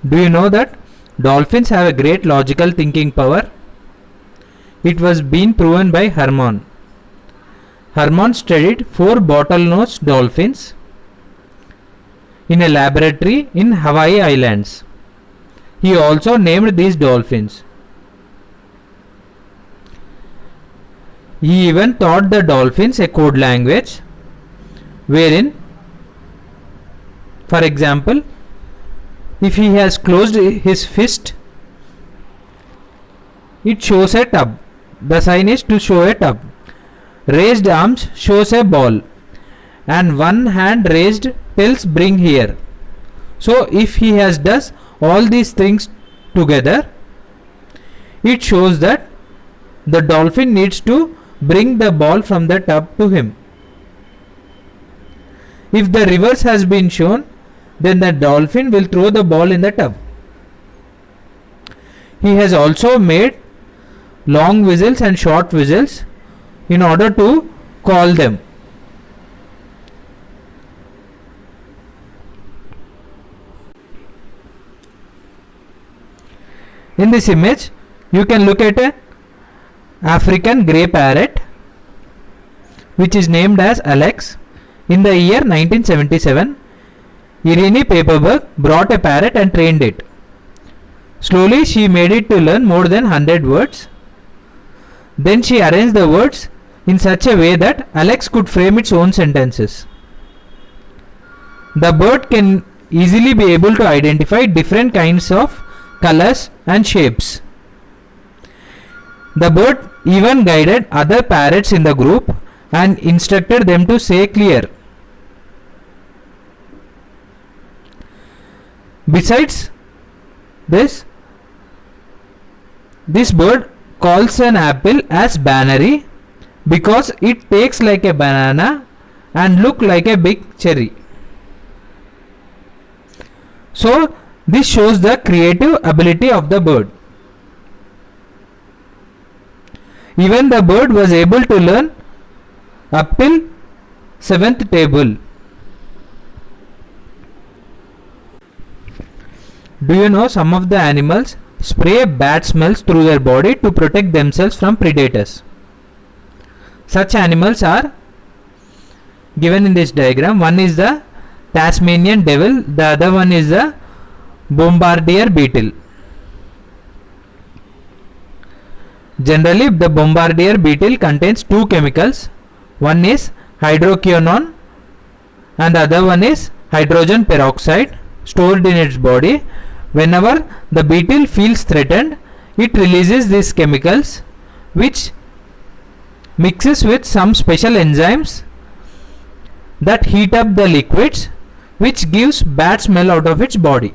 Do you know that dolphins have a great logical thinking power? It was been proven by Hermann. Hermann studied 4 bottlenose dolphins in a laboratory in Hawaii Islands. He also named these dolphins. He even taught the dolphins a code language wherein, for example, if he has closed his fist, it shows a tub. The sign is to show a tub. Raised arms shows a ball, and one hand raised tells bring here. So if he has does all these things together, it shows that the dolphin needs to bring the ball from the tub to him. If the reverse has been shown, then the dolphin will throw the ball in the tub. He has also made long whistles and short whistles in order to call them. In this image, you can look at an African grey parrot which is named as Alex. In the year 1977, Irene Paperberg brought a parrot and trained it. Slowly she made it to learn more than 100 words. Then she arranged the words in such a way that Alex could frame its own sentences. The bird can easily be able to identify different kinds of colors and shapes. The bird even guided other parrots in the group and instructed them to say clear. Besides this bird calls an apple as banary because it takes like a banana and look like a big cherry. So this shows the creative ability of the bird. Even the bird was able to learn up till 7th table. Do you know some of the animals spray bad smells through their body to protect themselves from predators? Such animals are given in this diagram. One is the Tasmanian devil, the other one is the bombardier beetle. Generally, the bombardier beetle contains 2 chemicals. One is hydroquinone and the other one is hydrogen peroxide stored in its body. Whenever the beetle feels threatened, it releases these chemicals which mixes with some special enzymes that heat up the liquids which gives bad smell out of its body.